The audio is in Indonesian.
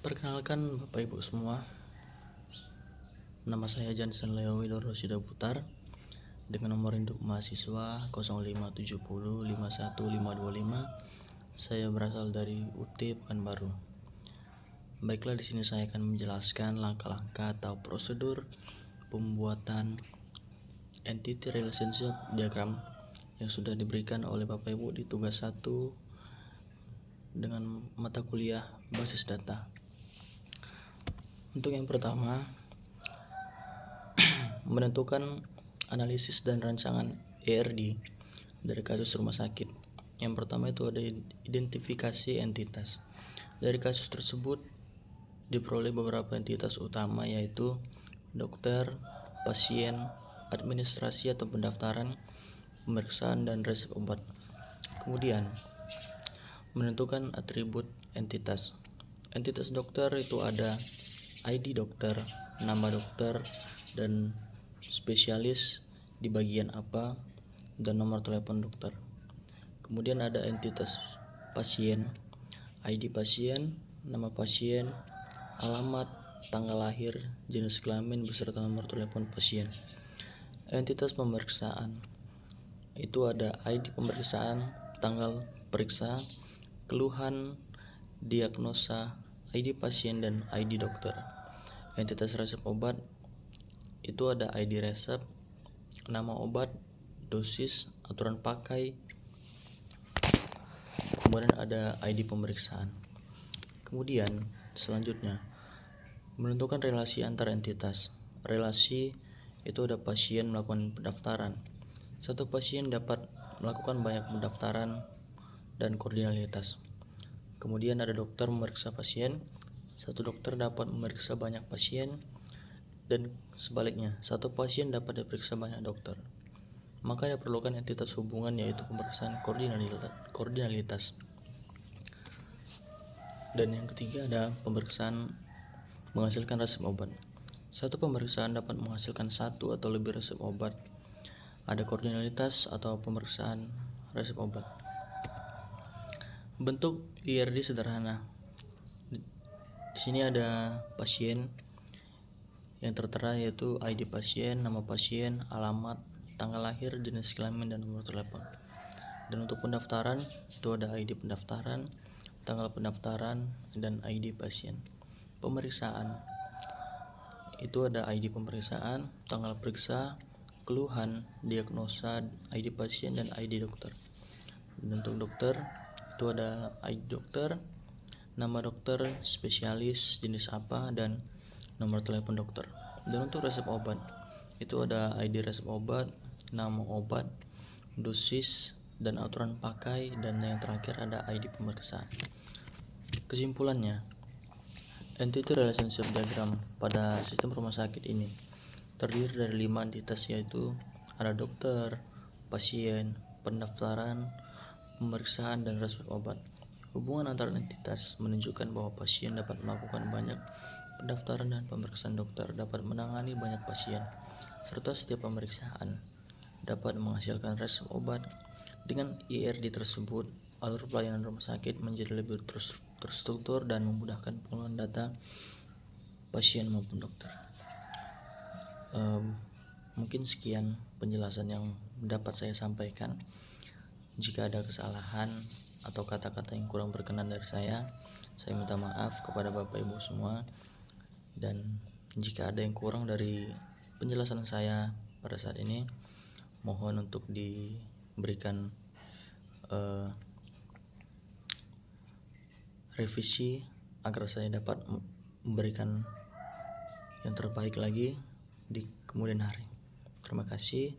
Perkenalkan Bapak Ibu semua, nama saya Jansen Leo Widoro Sidaputar dengan nomor induk mahasiswa 057051525. Saya berasal dari UT Pekanbaru. Baiklah, di sini saya akan menjelaskan langkah-langkah atau prosedur pembuatan entity relationship diagram yang sudah diberikan oleh Bapak Ibu di tugas 1 dengan mata kuliah basis data. Untuk yang pertama, menentukan analisis dan rancangan ERD dari kasus rumah sakit. Yang pertama itu ada identifikasi entitas. Dari kasus tersebut diperoleh beberapa entitas utama, yaitu dokter, pasien, administrasi atau pendaftaran, pemeriksaan, dan resep obat. Kemudian menentukan atribut entitas. Entitas dokter itu ada ID dokter, nama dokter, dan spesialis di bagian apa, dan nomor telepon dokter. Kemudian ada entitas pasien, ID pasien, nama pasien, alamat, tanggal lahir, jenis kelamin beserta nomor telepon pasien. Entitas pemeriksaan itu ada ID pemeriksaan, tanggal periksa, keluhan, diagnosa, ID pasien, dan ID dokter. Entitas resep obat itu ada ID resep, nama obat, dosis, aturan pakai, kemudian ada ID pemeriksaan. Kemudian selanjutnya menentukan relasi antar entitas. Relasi itu ada pasien melakukan pendaftaran. Satu pasien dapat melakukan banyak pendaftaran dan koordinalitas. Kemudian ada dokter memeriksa pasien. Satu dokter dapat memeriksa banyak pasien, dan sebaliknya, satu pasien dapat diperiksa banyak dokter. Maka diperlukan entitas hubungan, yaitu pemeriksaan koordinalitas. Dan yang ketiga ada pemeriksaan menghasilkan resep obat. Satu pemeriksaan dapat menghasilkan satu atau lebih resep obat. Ada koordinalitas atau pemeriksaan resep obat. Bentuk IRD sederhana. Di sini ada pasien yang tertera, yaitu ID pasien, nama pasien, alamat, tanggal lahir, jenis kelamin, dan nomor telepon. Dan untuk pendaftaran itu ada ID pendaftaran, tanggal pendaftaran, dan ID pasien. Pemeriksaan itu ada ID pemeriksaan, tanggal periksa, keluhan, diagnosa, ID pasien, dan ID dokter. Dan untuk dokter itu ada ID dokter, nama dokter, spesialis, jenis apa, dan nomor telepon dokter. Dan untuk resep obat itu ada ID resep obat, nama obat, dosis, dan aturan pakai, dan yang terakhir ada ID pemeriksaan. Kesimpulannya, entity relationship diagram pada sistem rumah sakit ini terdiri dari 5 entitas, yaitu ada dokter, pasien, pendaftaran, pemeriksaan, dan resep obat. Hubungan antar entitas menunjukkan bahwa pasien dapat melakukan banyak pendaftaran dan pemeriksaan, dokter dapat menangani banyak pasien, serta setiap pemeriksaan dapat menghasilkan resep obat. Dengan IRD tersebut, alur pelayanan rumah sakit menjadi lebih terstruktur dan memudahkan pengelolaan data pasien maupun dokter. Mungkin sekian penjelasan yang dapat saya sampaikan. Jika ada kesalahan atau kata-kata yang kurang berkenan dari saya minta maaf kepada Bapak Ibu semua. Dan jika ada yang kurang dari penjelasan saya pada saat ini, mohon untuk diberikan revisi agar saya dapat memberikan yang terbaik lagi di kemudian hari. Terima kasih.